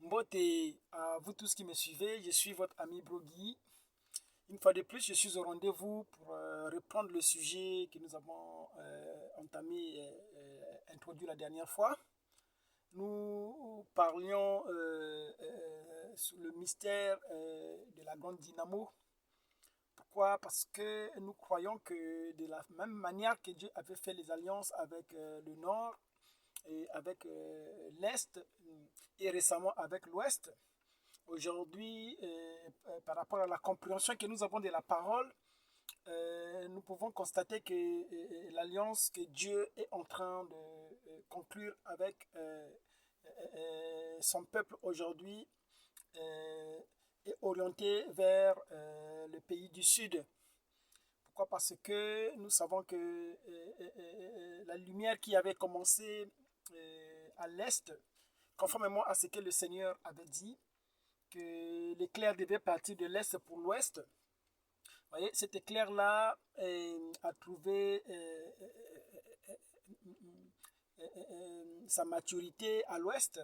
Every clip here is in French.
Mbote à vous tous qui me suivez, je suis votre ami Brogui. Une fois de plus, je suis au rendez-vous pour reprendre le sujet que nous avons entamé et introduit la dernière fois. Nous parlions sur le mystère de la grande dynamo. Pourquoi? Parce que nous croyons que de la même manière que Dieu avait fait les alliances avec le Nord et avec l'Est et récemment avec l'Ouest, aujourd'hui, par rapport à la compréhension que nous avons de la parole, nous pouvons constater que l'alliance que Dieu est en train de conclure avec son peuple aujourd'hui est orientée vers le pays du Sud. Pourquoi? Parce que nous savons que la lumière qui avait commencé à l'Est, conformément à ce que le Seigneur avait dit, que l'éclair devait partir de l'Est pour l'Ouest. Vous voyez, cet éclair-là a trouvé sa maturité à l'Ouest,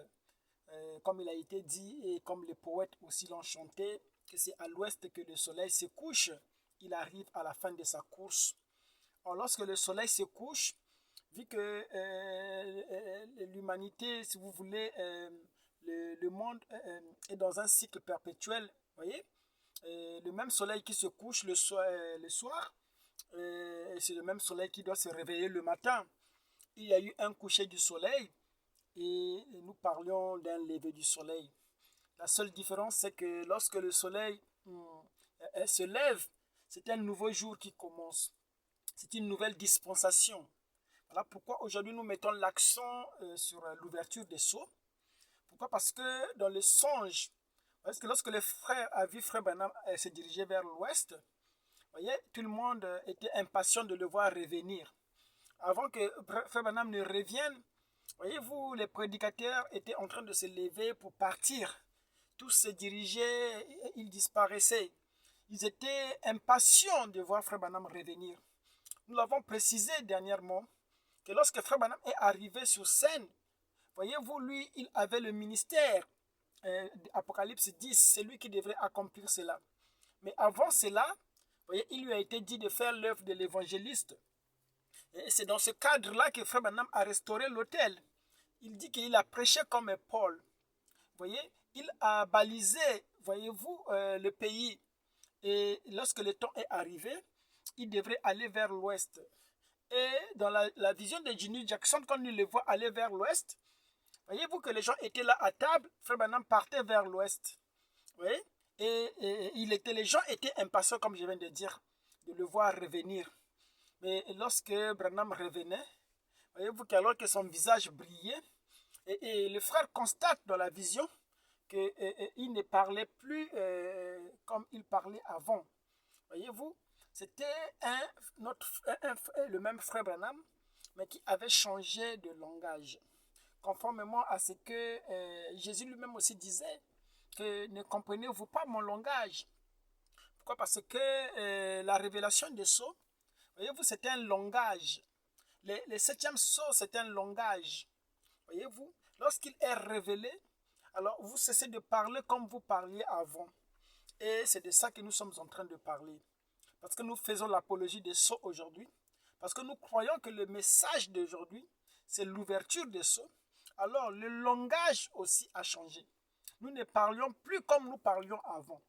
comme il a été dit et comme les poètes aussi l'ont chanté, que c'est à l'Ouest que le soleil se couche. Il arrive à la fin de sa course. Alors, lorsque le soleil se couche, vu que l'humanité, si vous voulez, le monde est dans un cycle perpétuel, vous voyez, le même soleil qui se couche le soir, c'est le même soleil qui doit se réveiller le matin. Il y a eu un coucher du soleil et nous parlions d'un lever du soleil. La seule différence, c'est que lorsque le soleil se lève, c'est un nouveau jour qui commence. C'est une nouvelle dispensation. Voilà pourquoi aujourd'hui nous mettons l'accent sur l'ouverture des sceaux. Pourquoi? Parce que dans le songe, parce que lorsque le frère a vu frère Branham se diriger vers l'ouest, voyez, tout le monde était impatient de le voir revenir. Avant que frère Branham ne revienne, voyez-vous, les prédicateurs étaient en train de se lever pour partir. Tous se dirigeaient, ils disparaissaient. Ils étaient impatients de voir frère Branham revenir. Nous l'avons précisé dernièrement que lorsque frère Branham est arrivé sur scène, voyez-vous, lui, il avait le ministère. Apocalypse 10, c'est lui qui devrait accomplir cela. Mais avant cela, voyez, il lui a été dit de faire l'œuvre de l'évangéliste. Et c'est dans ce cadre-là que frère Branham a restauré l'autel. Il dit qu'il a prêché comme Paul. Voyez, il a balisé, voyez-vous, le pays. Et lorsque le temps est arrivé, il devrait aller vers l'ouest. Et dans la vision de Jimmy Jackson, quand il le voit aller vers l'ouest, voyez-vous que les gens étaient là à table, frère Branham partait vers l'ouest. Oui? Et les gens étaient impatients, comme je viens de dire, de le voir revenir. Mais lorsque Branham revenait, voyez-vous qu'alors que son visage brillait, et le frère constate dans la vision qu'il ne parlait plus comme il parlait avant. Voyez-vous, c'était le même frère Branham, mais qui avait changé de langage. Conformément à ce que Jésus lui-même aussi disait, que ne comprenez-vous pas mon langage? Pourquoi? Parce que la révélation des sceaux, voyez-vous, c'est un langage. Le septième sceau, c'est un langage. Voyez-vous, lorsqu'il est révélé, alors vous cessez de parler comme vous parliez avant. Et c'est de ça que nous sommes en train de parler. Parce que nous faisons l'apologie des sceaux aujourd'hui. Parce que nous croyons que le message d'aujourd'hui, c'est l'ouverture des sceaux. Alors, le langage aussi a changé. Nous ne parlions plus comme nous parlions avant.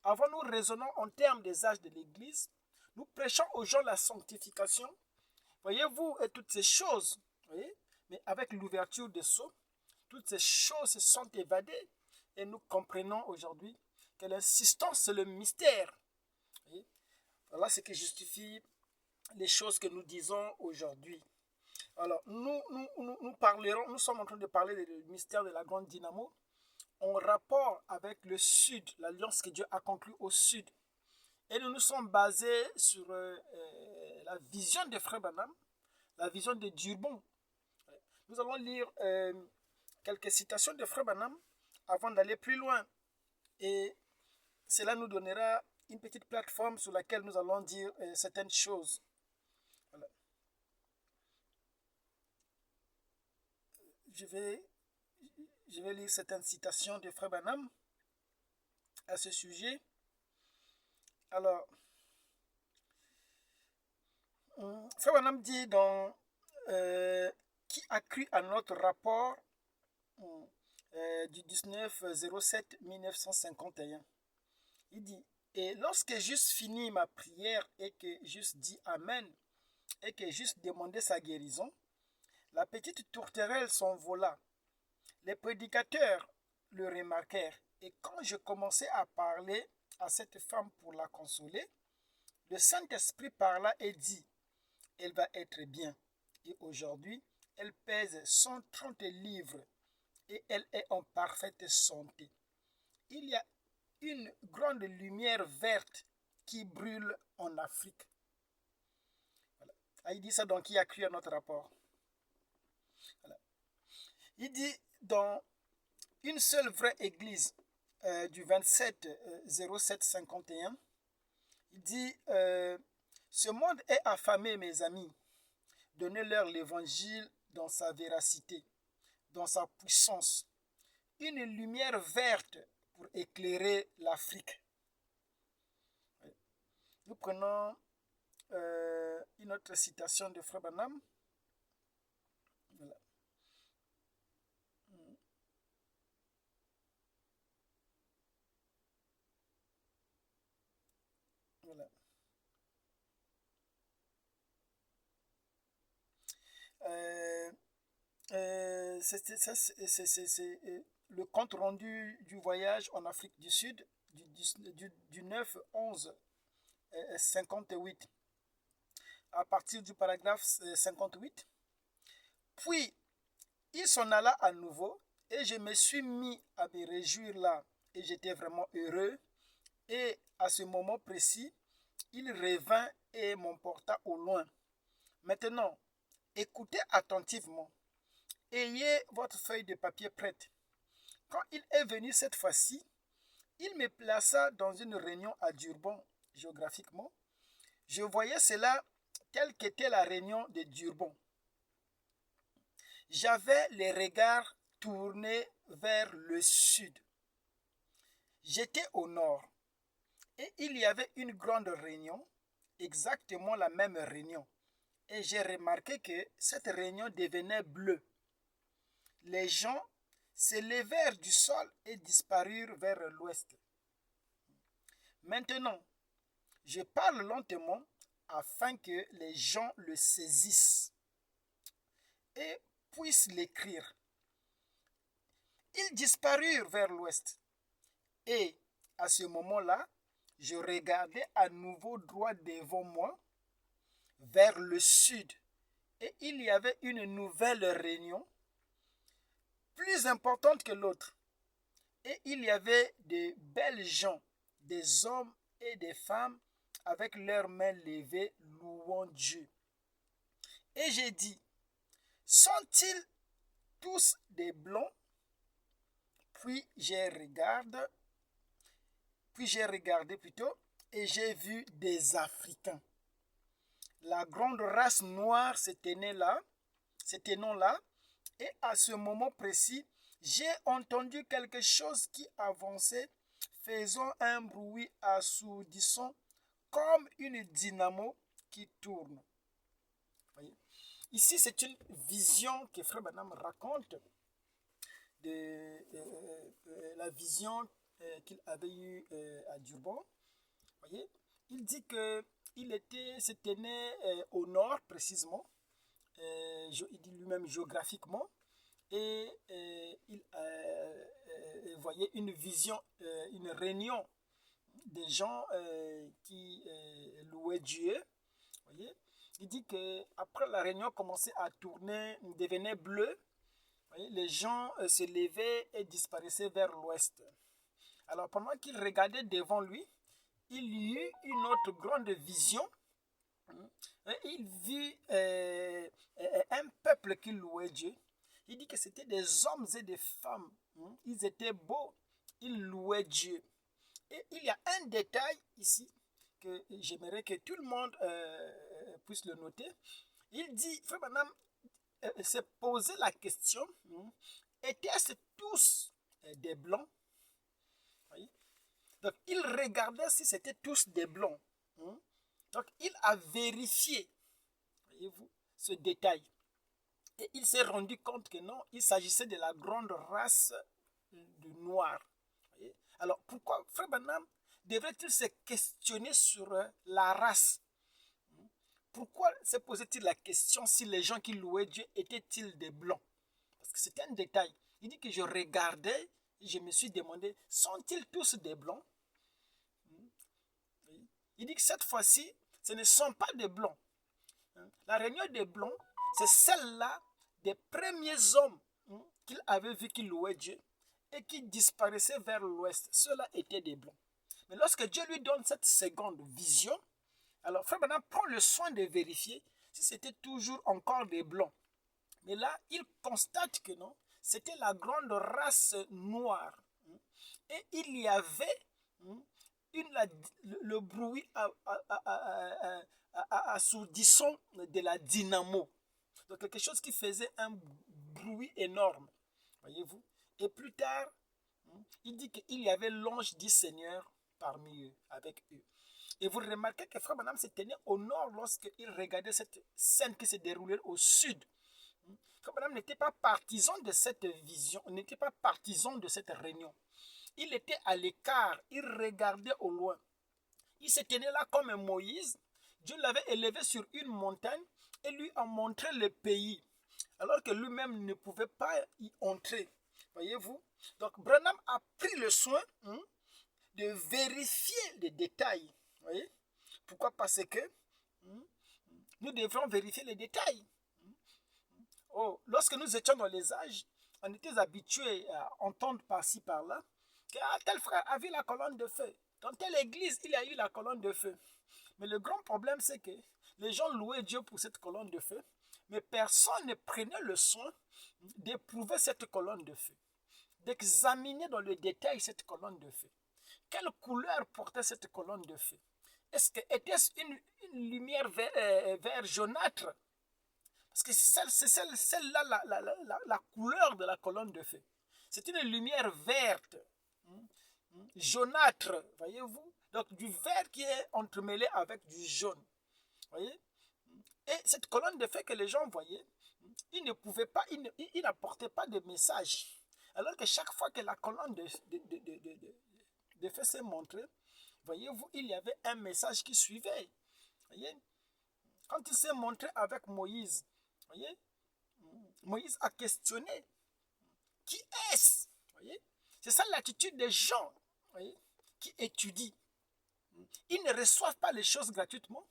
Avant, nous raisonnons en termes des âges de l'Église. Nous prêchons aux gens la sanctification. Voyez-vous, et toutes ces choses, voyez, mais avec l'ouverture des sceaux, toutes ces choses se sont évadées. Et nous comprenons aujourd'hui que l'insistance, c'est le mystère. Voyez? Voilà ce qui justifie les choses que nous disons aujourd'hui. Alors, nous parlerons, nous sommes en train de parler du mystère de la grande dynamo en rapport avec le Sud, l'alliance que Dieu a conclue au Sud. Et nous nous sommes basés sur la vision de frère Branham, la vision de Durbon. Nous allons lire quelques citations de frère Branham avant d'aller plus loin. Et cela nous donnera une petite plateforme sur laquelle nous allons dire certaines choses. Voilà. je vais lire certaines citations de Frère Branham à ce sujet. Alors, Frère Branham dit dans qui a cru à notre rapport du 19/07/1951. Il dit, et lorsque j'eusse fini ma prière et que j'eusse dit Amen et que j'eusse demandé sa guérison, la petite tourterelle s'envola. Les prédicateurs le remarquèrent et quand je commençai à parler à cette femme pour la consoler, le Saint-Esprit parla et dit, elle va être bien. Et aujourd'hui, elle pèse 130 livres et elle est en parfaite santé. Il y a une grande lumière verte qui brûle en Afrique. Voilà. Il dit ça donc qui a cru à notre rapport. Voilà. Il dit dans une seule vraie église du 27/07/51, il dit ce monde est affamé, mes amis. Donnez-leur l'évangile dans sa véracité, dans sa puissance. Une lumière verte pour éclairer l'Afrique. Nous prenons une autre citation de Frère Branham. Voilà. Voilà. C'est le compte rendu du voyage en Afrique du Sud du 9/11/58 à partir du paragraphe 58. Puis il s'en alla à nouveau et je me suis mis à me réjouir là et j'étais vraiment heureux. Et à ce moment précis, il revint et m'emporta au loin. Maintenant, écoutez attentivement. Ayez votre feuille de papier prête. Quand il est venu cette fois-ci, il me plaça dans une réunion à Durban, géographiquement. Je voyais cela telle qu'était la réunion de Durban. J'avais les regards tournés vers le sud. J'étais au nord et il y avait une grande réunion, exactement la même réunion. Et j'ai remarqué que cette réunion devenait bleue. Les gens se levèrent du sol et disparurent vers l'ouest. Maintenant, je parle lentement afin que les gens le saisissent et puissent l'écrire. Ils disparurent vers l'ouest. Et à ce moment-là, je regardais à nouveau droit devant moi, vers le sud. Et il y avait une nouvelle réunion, plus importante que l'autre. Et il y avait de belles gens, des hommes et des femmes, avec leurs mains levées, louant Dieu. Et j'ai dit, sont-ils tous des blancs? Puis j'ai regardé plutôt, et j'ai vu des Africains. La grande race noire se tenait là, et à ce moment précis, j'ai entendu quelque chose qui avançait, faisant un bruit assourdissant, comme une dynamo qui tourne. Voyez? Ici, c'est une vision que Frère Branham raconte de la vision qu'il avait eue à Durban. Voyez? Il dit que il se tenait au nord précisément, il dit lui-même géographiquement, et il voyait une vision, une réunion des gens qui louaient Dieu. Voyez? Il dit que après la réunion commençait à tourner, devenait bleue. Voyez? Les gens se levaient et disparaissaient vers l'ouest. Alors pendant qu'il regardait devant lui, il y eut une autre grande vision. Il vit un peuple qui louait Dieu. Il dit que c'était des hommes et des femmes. Ils étaient beaux. Ils louaient Dieu. Et il y a un détail ici que j'aimerais que tout le monde puisse le noter. Il dit, Frère Branham s'est posé la question, étaient-ce tous des blancs? Voyez? Donc, il regardait si c'était tous des blancs. Donc, il a vérifié, voyez-vous, ce détail. Et il s'est rendu compte que non, il s'agissait de la grande race du noir. Voyez? Alors, pourquoi Frère Branham devrait-il se questionner sur la race? Pourquoi se posait-il la question si les gens qui louaient Dieu étaient-ils des blancs? Parce que c'était un détail. Il dit que je regardais et je me suis demandé, sont-ils tous des blancs? Il dit que cette fois-ci, ce ne sont pas des blancs. La réunion des blancs, c'est celle-là des premiers hommes qu'il avait vus qui louaient Dieu et qui disparaissaient vers l'ouest. Ceux-là étaient des blancs. Mais lorsque Dieu lui donne cette seconde vision, alors Frère Branham prend le soin de vérifier si c'était toujours encore des blancs. Mais là, il constate que non, c'était la grande race noire. Et il y avait le bruit assourdissant de la dynamo. Donc quelque chose qui faisait un bruit énorme. Voyez-vous? Et plus tard, il dit qu'il y avait l'ange du Seigneur parmi eux, avec eux. Et vous remarquez que Frère Branham se tenait au nord lorsqu'il regardait cette scène qui se déroulait au sud. Frère Branham n'était pas partisan de cette vision, n'était pas partisan de cette réunion. Il était à l'écart, il regardait au loin. Il se tenait là comme Moïse. Dieu l'avait élevé sur une montagne et lui a montré le pays, alors que lui-même ne pouvait pas y entrer. Voyez-vous? Donc Branham a pris le soin de vérifier les détails. Voyez? Pourquoi? Parce que nous devrons vérifier les détails. Oh, lorsque nous étions dans les âges, on était habitués à entendre par-ci, par-là, que tel frère a vu la colonne de feu. Dans telle église, il y a eu la colonne de feu. Mais le grand problème, c'est que les gens louaient Dieu pour cette colonne de feu, mais personne ne prenait le soin d'éprouver cette colonne de feu, d'examiner dans le détail cette colonne de feu. Quelle couleur portait cette colonne de feu? Était-ce une lumière vert jaunâtre? Parce que c'est celle-là la couleur de la colonne de feu. C'est une lumière verte, jaunâtre, voyez-vous? Donc du vert qui est entremêlé avec du jaune. Voyez? Et cette colonne de feu que les gens voyaient, ils ne pouvaient pas, ils n'apportaient pas de message. Alors que chaque fois que la colonne de feu s'est montrée, voyez-vous, il y avait un message qui suivait. Voyez? Quand il s'est montré avec Moïse, voyez, Moïse a questionné. Qui est-ce? Voyez? C'est ça l'attitude des gens, voyez, qui étudient. Ils ne reçoivent pas les choses gratuitement.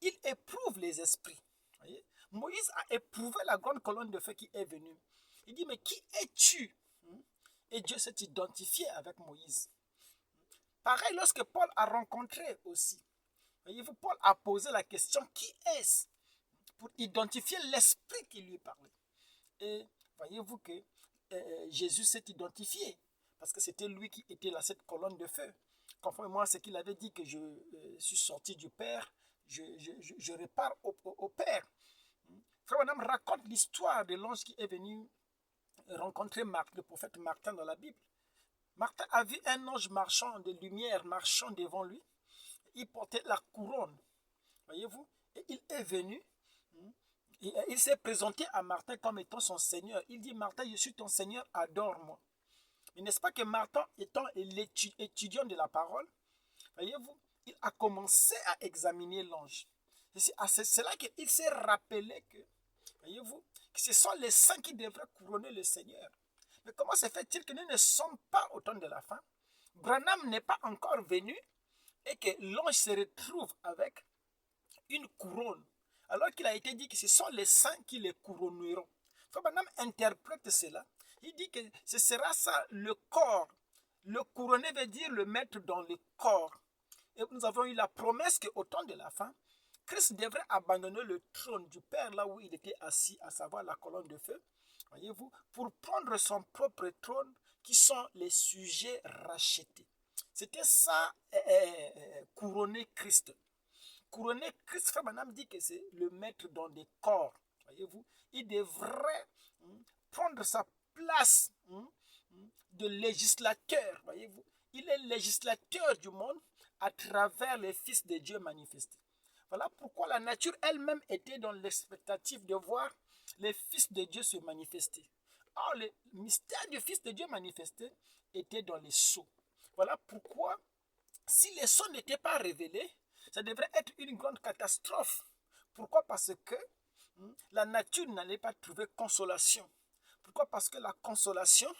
Ils éprouvent les esprits. Voyez? Moïse a éprouvé la grande colonne de feu qui est venue. Il dit, mais qui es-tu? Et Dieu s'est identifié avec Moïse. Pareil lorsque Paul a rencontré aussi. Voyez-vous, Paul a posé la question, qui est-ce? Pour identifier l'esprit qui lui parlait. Et voyez-vous que Jésus s'est identifié, parce que c'était lui qui était là, cette colonne de feu. Conformément à ce qu'il avait dit, que je suis sorti du Père, je repars au Père. Frère Branham raconte l'histoire de l'ange qui est venu rencontrer le prophète Martin dans la Bible. Martin a vu un ange marchand de lumière marchant devant lui. Il portait la couronne, voyez-vous, et il est venu. Il s'est présenté à Martin comme étant son Seigneur. Il dit, Martin, je suis ton Seigneur, adore-moi. Mais n'est-ce pas que Martin, étant l'étudiant de la parole, voyez-vous, il a commencé à examiner l'ange. C'est là qu'il s'est rappelé que, voyez-vous, que ce sont les saints qui devraient couronner le Seigneur. Mais comment se fait-il que nous ne sommes pas au temps de la fin? Branham n'est pas encore venu et que l'ange se retrouve avec une couronne, alors qu'il a été dit que ce sont les saints qui les couronneront. Frère Branham interprète cela. Il dit que ce sera ça, le corps. Le couronner veut dire le mettre dans le corps. Et nous avons eu la promesse qu'au temps de la fin, Christ devrait abandonner le trône du Père là où il était assis, à savoir la colonne de feu, voyez-vous, pour prendre son propre trône qui sont les sujets rachetés. C'était ça, couronner Christ. Couronner Christ, Frère Branham dit que c'est le mettre dans des corps. Voyez-vous, il devrait prendre place de législateur, voyez-vous. Il est législateur du monde à travers les fils de Dieu manifestés. Voilà pourquoi la nature elle-même était dans l'expectative de voir les fils de Dieu se manifester. Or, le mystère du fils de Dieu manifesté était dans les sceaux. Voilà pourquoi, si les sceaux n'étaient pas révélés, ça devrait être une grande catastrophe. Pourquoi? Parce que la nature n'allait pas trouver consolation. Pourquoi? Parce que la consolation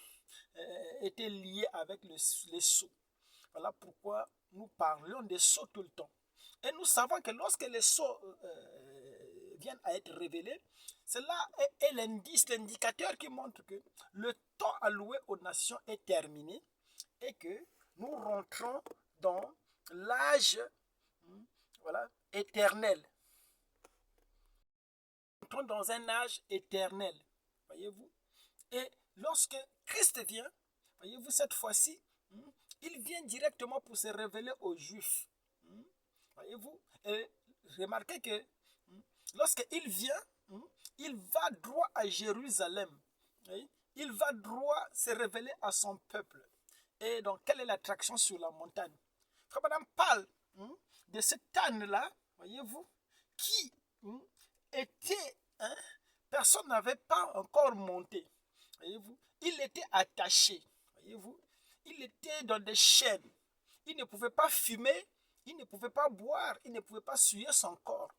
était liée avec les sceaux. Voilà pourquoi nous parlons des sceaux tout le temps. Et nous savons que lorsque les sceaux viennent à être révélés, cela est l'indice, l'indicateur qui montre que le temps alloué aux nations est terminé et que nous rentrons dans l'âge voilà, éternel. Nous entrons dans un âge éternel, voyez-vous. Et lorsque Christ vient, voyez-vous, cette fois-ci, il vient directement pour se révéler aux Juifs. Voyez-vous, et remarquez que lorsqu'il vient, il va droit à Jérusalem. Il va droit se révéler à son peuple. Et donc, quelle est l'attraction sur la montagne? Frère Madame parle de cet âne-là, voyez-vous, qui était, personne n'avait pas encore monté. Voyez-vous, il était attaché. Voyez-vous, il était dans des chaînes. Il ne pouvait pas fumer, il ne pouvait pas boire, il ne pouvait pas suer son corps.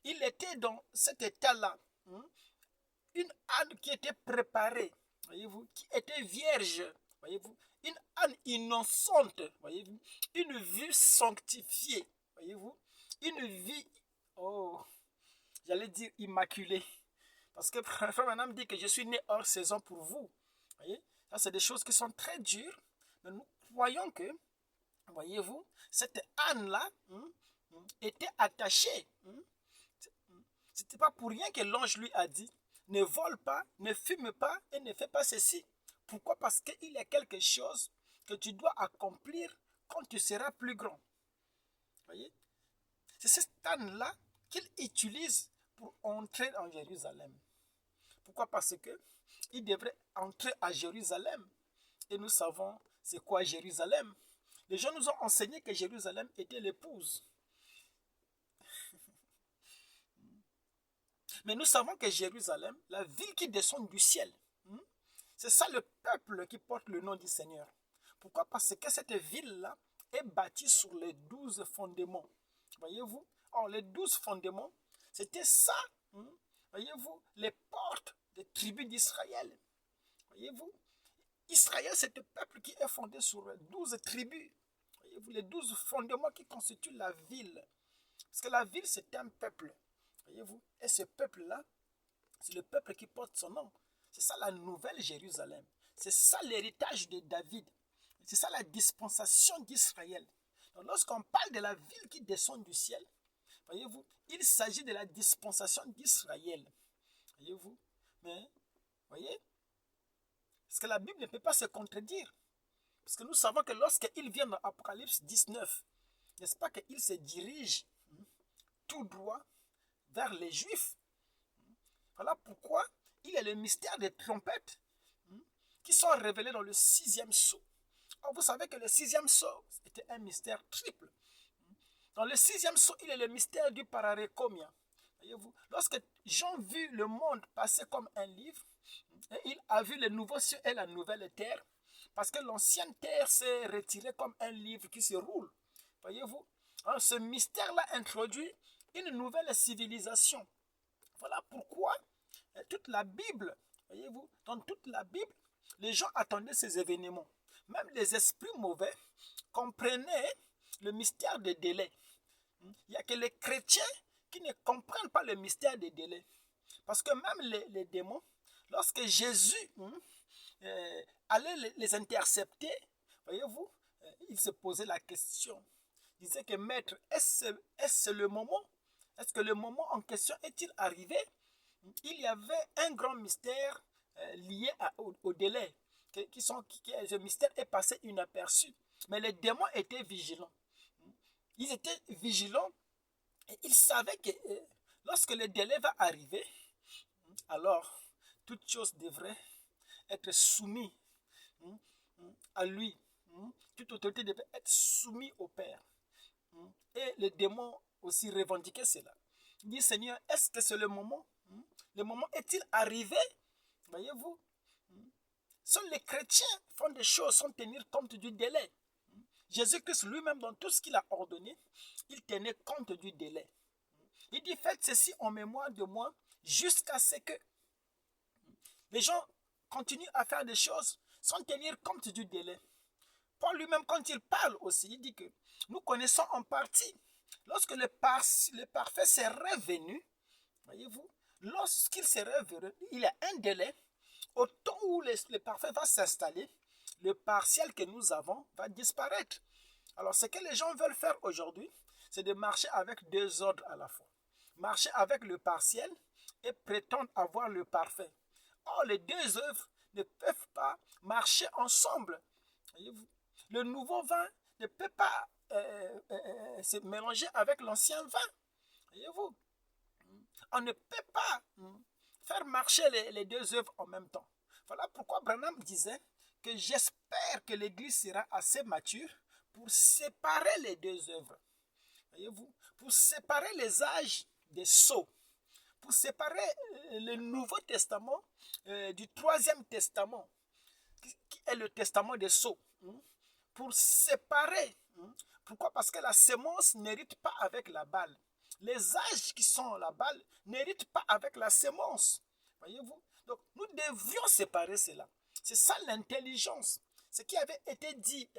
Il était dans cet état-là. Une âne qui était préparée, voyez-vous, qui était vierge, voyez-vous, une âne innocente, voyez-vous, une vie sanctifiée, voyez-vous, une vie, j'allais dire immaculée. Parce que frère Madame dit que je suis né hors saison pour vous. Voyez, ça c'est des choses qui sont très dures, mais nous croyons que, voyez-vous, cette âne-là était attachée. C'était pas pour rien que l'ange lui a dit, ne vole pas, ne fume pas et ne fais pas ceci. Pourquoi? Parce qu'il y a quelque chose que tu dois accomplir quand tu seras plus grand. Voyez? C'est cette âne-là qu'il utilise pour entrer en Jérusalem. Pourquoi? Parce que il devrait entrer à Jérusalem. Et nous savons c'est quoi Jérusalem. Les gens nous ont enseigné que Jérusalem était l'épouse. Mais nous savons que Jérusalem, la ville qui descend du ciel, c'est ça le peuple qui porte le nom du Seigneur. Pourquoi? Parce que cette ville-là est bâtie sur les 12 fondements. Voyez-vous? Or, les 12 fondements, c'était ça, voyez-vous, les portes des tribus d'Israël. Voyez-vous? Israël, c'est un peuple qui est fondé sur 12 tribus. Voyez-vous, les 12 fondements qui constituent la ville. Parce que la ville, c'est un peuple. Voyez-vous? Et ce peuple-là, c'est le peuple qui porte son nom. C'est ça la nouvelle Jérusalem. C'est ça l'héritage de David. C'est ça la dispensation d'Israël. Donc lorsqu'on parle de la ville qui descend du ciel, voyez-vous, il s'agit de la dispensation d'Israël. Voyez-vous? Mais, voyez, parce que la Bible ne peut pas se contredire. Parce que nous savons que lorsqu'il vient dans Apocalypse 19, n'est-ce pas qu'il se dirige tout droit vers les Juifs. Voilà pourquoi il y a le mystère des trompettes qui sont révélés dans le 6e sceau. Or, vous savez que le 6e sceau était un mystère triple. Dans le 6e sceau, il y a le mystère du pararécomia. Voyez-vous, lorsque Jean vit le monde passer comme un livre, et il a vu le nouveau ciel et la nouvelle terre, parce que l'ancienne terre s'est retirée comme un livre qui se roule. Voyez-vous, ce mystère-là introduit une nouvelle civilisation. Voilà pourquoi toute la Bible, voyez-vous, dans toute la Bible, les gens attendaient ces événements. Même les esprits mauvais comprenaient le mystère des délais. Il n'y a que les chrétiens qui ne comprennent pas le mystère des délais. Parce que même les démons, lorsque Jésus allait les intercepter, voyez-vous, il se posait la question. Il disait que maître, est-ce le moment? Est-ce que le moment en question est-il arrivé? Il y avait un grand mystère lié au délai. Ce mystère est passé inaperçu. Mais les démons étaient vigilants. Ils étaient vigilants et ils savaient que lorsque le délai va arriver, alors toute chose devrait être soumis à lui. Toute autorité devait être soumise au Père. Et les démons aussi revendiquaient cela. Il dit, Seigneur, est-ce que c'est le moment? Le moment est-il arrivé? Voyez-vous, seuls les chrétiens font des choses sans tenir compte du délai. Jésus-Christ lui-même, dans tout ce qu'il a ordonné, il tenait compte du délai. Il dit, faites ceci en mémoire de moi jusqu'à ce que les gens continuent à faire des choses sans tenir compte du délai. Paul lui-même, quand il parle aussi, il dit que nous connaissons en partie. Lorsque le parfait serait venu, voyez-vous, lorsqu'il serait venu, il y a un délai. Au temps où le parfait va s'installer, le partiel que nous avons va disparaître. Alors, ce que les gens veulent faire aujourd'hui, c'est de marcher avec deux ordres à la fois. Marcher avec le partiel et prétendre avoir le parfait. Or, les deux œuvres ne peuvent pas marcher ensemble. Voyez-vous, le nouveau vin ne peut pas se mélanger avec l'ancien vin. Voyez-vous, on ne peut pas faire marcher les deux œuvres en même temps. Voilà pourquoi Branham disait que j'espère que l'Église sera assez mature pour séparer les deux œuvres. Voyez-vous, pour séparer les âges des sceaux, pour séparer le Nouveau Testament du Troisième Testament, qui est le testament des sceaux. Pour séparer. Pourquoi? Parce que la sémence n'hérite pas avec la balle. Les âges qui sont la balle n'héritent pas avec la sémence. Voyez-vous? Donc, nous devrions séparer cela. C'est ça l'intelligence. Ce qui avait été dit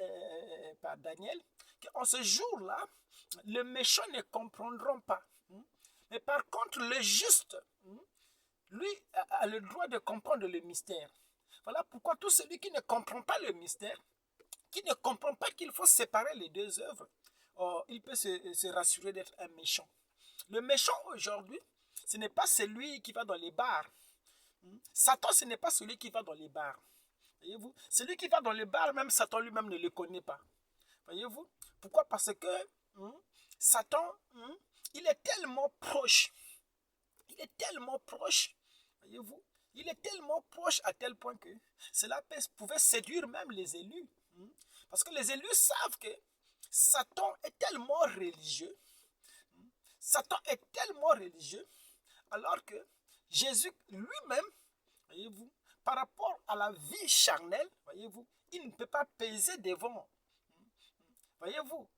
par Daniel, qu'en ce jour-là, les méchants ne comprendront pas. Mais par contre, le juste, lui, a le droit de comprendre le mystère. Voilà pourquoi tout celui qui ne comprend pas le mystère, qui ne comprend pas qu'il faut séparer les deux œuvres, il peut se rassurer d'être un méchant. Le méchant aujourd'hui, ce n'est pas celui qui va dans les bars. Satan, ce n'est pas celui qui va dans les bars. Voyez-vous, celui qui va dans les bars, même Satan lui-même ne le connaît pas. Voyez-vous, pourquoi? Parce que Satan, il est tellement proche. Il est tellement proche. Voyez-vous, il est tellement proche à tel point que cela pouvait séduire même les élus. Parce que les élus savent que Satan est tellement religieux. Satan est tellement religieux, alors que Jésus lui-même, voyez-vous, par rapport à la vie charnelle, voyez-vous, il ne peut pas peser devant, voyez-vous,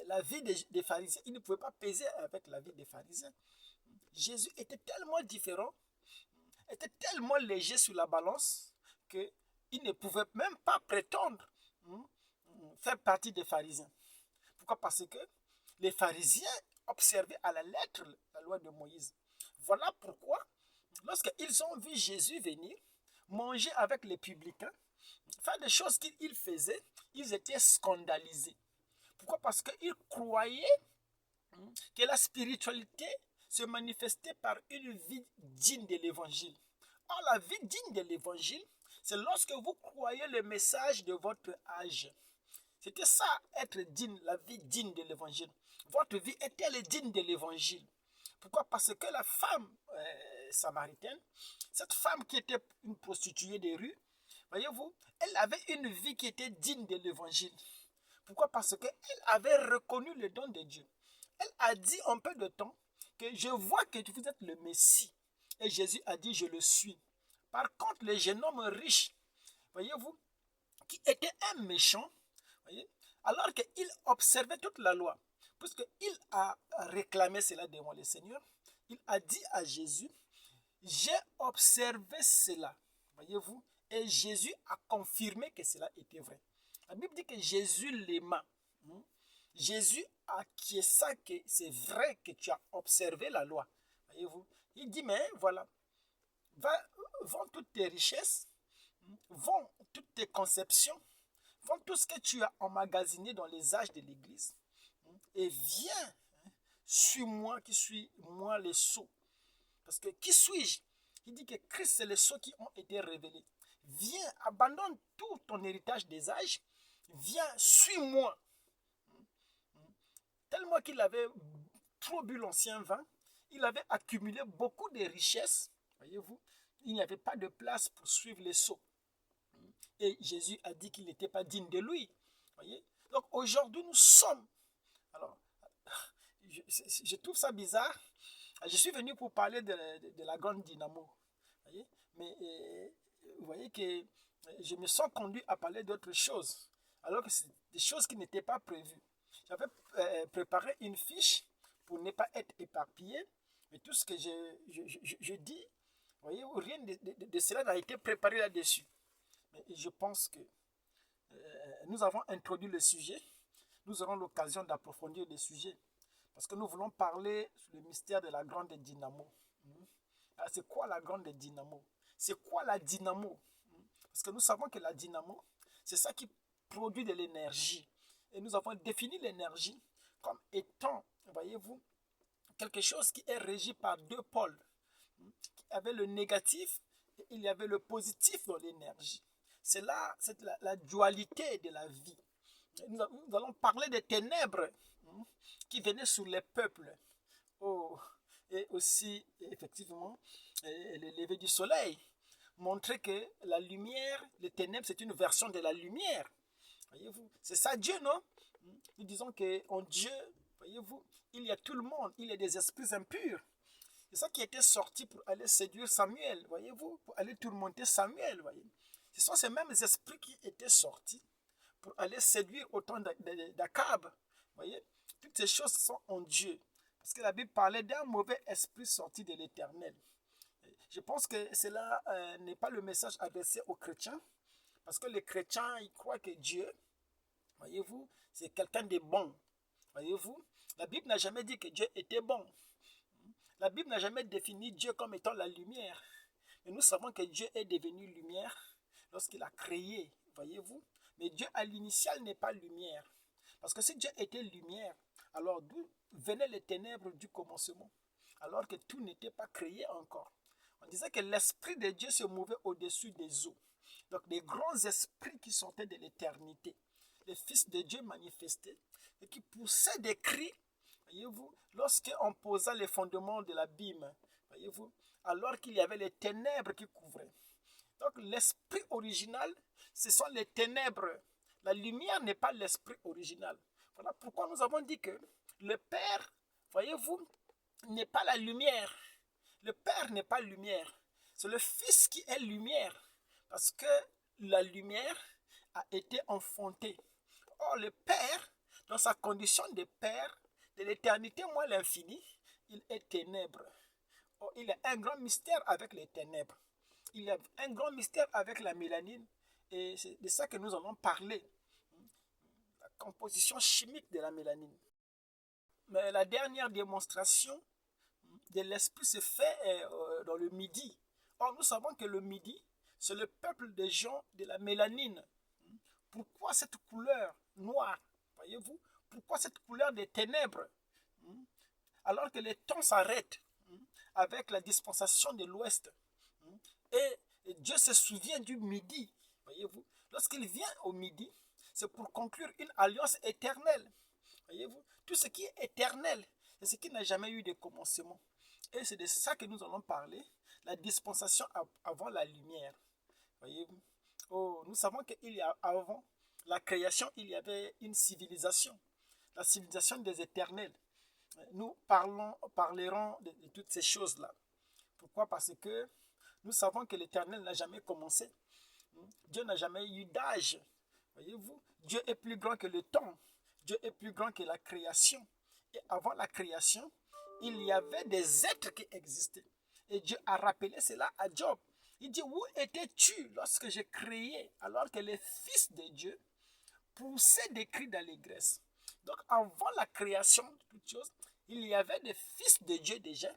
la vie des pharisiens. Il ne pouvait pas peser avec la vie des pharisiens. Jésus était tellement différent, était tellement léger sur la balance, qu'il ne pouvait même pas prétendre faire partie des pharisiens. Pourquoi? Parce que les pharisiens observaient à la lettre la loi de Moïse. Voilà pourquoi, lorsqu'ils ont vu Jésus venir, manger avec les publicains, faire des choses qu'il faisait, ils étaient scandalisés. Pourquoi? Parce qu'ils croyaient que la spiritualité se manifestait par une vie digne de l'évangile. Or, la vie digne de l'évangile, c'est lorsque vous croyez le message de votre âge. C'était ça, être digne, la vie digne de l'évangile. Votre vie est-elle digne de l'évangile? Pourquoi? Parce que la femme samaritaine, cette femme qui était une prostituée des rues, voyez-vous, elle avait une vie qui était digne de l'évangile. Pourquoi? Parce qu'elle avait reconnu le don de Dieu. Elle a dit en peu de temps que je vois que vous êtes le Messie. Et Jésus a dit, je le suis. Par contre, le jeune homme riche, voyez-vous, qui était un méchant, voyez, alors qu'il observait toute la loi, puisqu'il a réclamé cela devant le Seigneur, il a dit à Jésus, j'ai observé cela, voyez-vous, et Jésus a confirmé que cela était vrai. La Bible dit que Jésus l'aima. Jésus acquiesça que c'est vrai que tu as observé la loi. Voyez-vous, il dit, mais voilà, vends toutes tes richesses, vends toutes tes conceptions, vends tout ce que tu as emmagasiné dans les âges de l'Église, et viens, suis-moi qui suis moi les sceaux. Parce que qui suis-je? Il dit que Christ, c'est les sceaux qui ont été révélés. Viens, abandonne tout ton héritage des âges, viens, suis-moi. Tellement qu'il avait trop bu l'ancien vin, il avait accumulé beaucoup de richesses, voyez-vous, Il n'y avait pas de place pour suivre les sots. Et Jésus a dit qu'il n'était pas digne de lui. Voyez? Donc aujourd'hui, nous sommes. Alors, je trouve ça bizarre. Je suis venu pour parler de la grande dynamo. Voyez? Mais vous voyez que je me sens conduit à parler d'autres choses. Alors que c'est des choses qui n'étaient pas prévues. J'avais préparé une fiche pour ne pas être éparpillé. Mais tout ce que je dis, vous voyez, rien de cela n'a été préparé là-dessus. Mais je pense que nous avons introduit le sujet. Nous aurons l'occasion d'approfondir le sujet. Parce que nous voulons parler sur le mystère de la grande dynamo. Alors, c'est quoi la grande dynamo? C'est quoi la dynamo? Parce que nous savons que la dynamo, c'est ça qui produit de l'énergie. Et nous avons défini l'énergie comme étant, voyez-vous, quelque chose qui est régi par deux pôles. Il y avait le négatif et il y avait le positif dans l'énergie. C'est là, c'est la dualité de la vie. Nous allons parler des ténèbres qui venaient sur les peuples. Oh, et aussi, effectivement, le lever du soleil. Montrer que la lumière, les ténèbres, c'est une version de la lumière. Voyez-vous, c'est ça Dieu, non? Nous disons qu'en Dieu, voyez-vous, il y a tout le monde, il y a des esprits impurs. C'est ça qui était sorti pour aller séduire Samuel, voyez-vous, pour aller tourmenter Samuel, voyez. Ce sont ces mêmes esprits qui étaient sortis pour aller séduire autant d'Akab, voyez. Toutes ces choses sont en Dieu. Parce que la Bible parlait d'un mauvais esprit sorti de l'Éternel. Je pense que cela n'est pas le message adressé aux chrétiens. Parce que les chrétiens, ils croient que Dieu, voyez-vous, c'est quelqu'un de bon. Voyez-vous, la Bible n'a jamais dit que Dieu était bon. La Bible n'a jamais défini Dieu comme étant la lumière. Mais nous savons que Dieu est devenu lumière lorsqu'il a créé, voyez-vous. Mais Dieu à l'initial n'est pas lumière. Parce que si Dieu était lumière, alors d'où venaient les ténèbres du commencement? Alors que tout n'était pas créé encore. On disait que l'Esprit de Dieu se mouvait au-dessus des eaux. Donc des grands esprits qui sortaient de l'éternité. Les fils de Dieu manifestés et qui poussaient des cris, voyez-vous, lorsqu'on posa les fondements de l'abîme, voyez-vous, alors qu'il y avait les ténèbres qui couvraient. Donc l'esprit original, ce sont les ténèbres. La lumière n'est pas l'esprit original. Voilà pourquoi nous avons dit que le Père, voyez-vous, n'est pas la lumière. Le Père n'est pas lumière. C'est le Fils qui est lumière. Parce que la lumière a été enfantée. Or, le Père, dans sa condition de Père, de l'éternité moins l'infini, il est ténèbre. Or, il y a un grand mystère avec les ténèbres. Il y a un grand mystère avec la mélanine. Et c'est de ça que nous allons parler. La composition chimique de la mélanine. Mais la dernière démonstration de l'esprit se fait dans le Midi. Or, nous savons que le Midi, c'est le peuple des gens de la mélanine. Pourquoi cette couleur noire? Voyez-vous? Pourquoi cette couleur des ténèbres? Alors que les temps s'arrêtent avec la dispensation de l'Ouest. Et Dieu se souvient du Midi. Voyez-vous? Lorsqu'il vient au Midi, c'est pour conclure une alliance éternelle. Voyez-vous? Tout ce qui est éternel, c'est ce qui n'a jamais eu de commencement. Et c'est de ça que nous allons parler, la dispensation avant la lumière. Voyez-vous? Oh, nous savons qu'il y a avant la création, il y avait une civilisation, la civilisation des éternels. Nous parlerons de toutes ces choses-là. Pourquoi? Parce que nous savons que l'éternel n'a jamais commencé. Dieu n'a jamais eu d'âge. Voyez-vous? Dieu est plus grand que le temps. Dieu est plus grand que la création. Et avant la création, il y avait des êtres qui existaient. Et Dieu a rappelé cela à Job. Il dit, où étais-tu lorsque j'ai créé, alors que les fils de Dieu poussaient des cris d'allégresse? Donc avant la création de toutes choses, il y avait des fils de Dieu déjà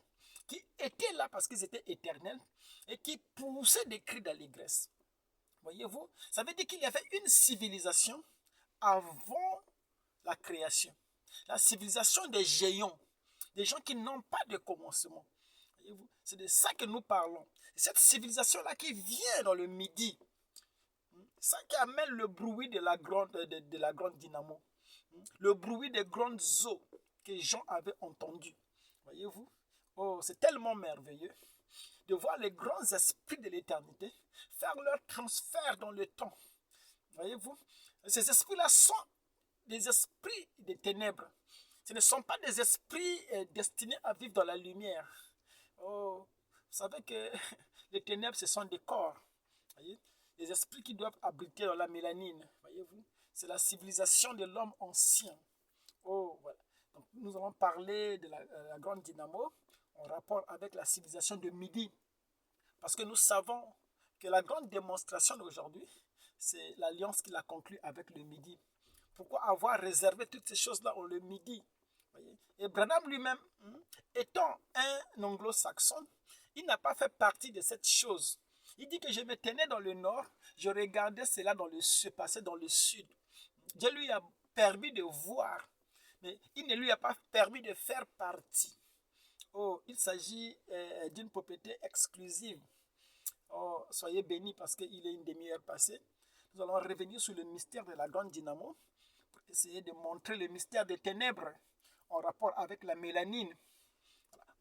qui étaient là parce qu'ils étaient éternels et qui poussaient des cris d'allégresse. Voyez-vous, ça veut dire qu'il y avait une civilisation avant la création. La civilisation des géants, des gens qui n'ont pas de commencement. Voyez-vous, c'est de ça que nous parlons. Cette civilisation-là qui vient dans le Midi, ça qui amène le bruit de la grande dynamo, le bruit des grandes eaux que Jean avait entendu. Voyez-vous, oh, c'est tellement merveilleux. de voir les grands esprits de l'éternité faire leur transfert dans le temps. Voyez-vous, ces esprits-là sont des esprits des ténèbres. Ce ne sont pas des esprits destinés à vivre dans la lumière. Oh, vous savez que les ténèbres, ce sont des corps. Voyez? Les esprits qui doivent habiter dans la mélanine. Voyez-vous? C'est la civilisation de l'homme ancien. Oh, voilà. Donc, nous allons parler de la grande dynamo en rapport avec la civilisation de Midi. Parce que nous savons que la grande démonstration d'aujourd'hui, c'est l'alliance qu'il a conclue avec le Midi. Pourquoi avoir réservé toutes ces choses-là au le Midi? Voyez? Et Branham lui-même, étant un anglo-saxon, il n'a pas fait partie de cette chose. Il dit que je me tenais dans le nord, je regardais cela se passer dans le sud. Dieu lui a permis de voir, mais il ne lui a pas permis de faire partie. Oh, il s'agit d'une propriété exclusive. Oh, soyez bénis parce qu'il est une demi-heure passée. Nous allons revenir sur le mystère de la grande dynamo pour essayer de montrer le mystère des ténèbres en rapport avec la mélanine.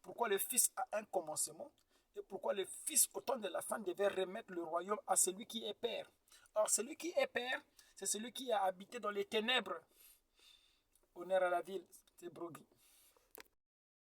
Pourquoi le Fils a un commencement et pourquoi le Fils, au temps de la fin, devait remettre le royaume à celui qui est Père. Or, celui qui est Père, c'est celui qui a habité dans les ténèbres. Honneur à la ville, c'est Brogui.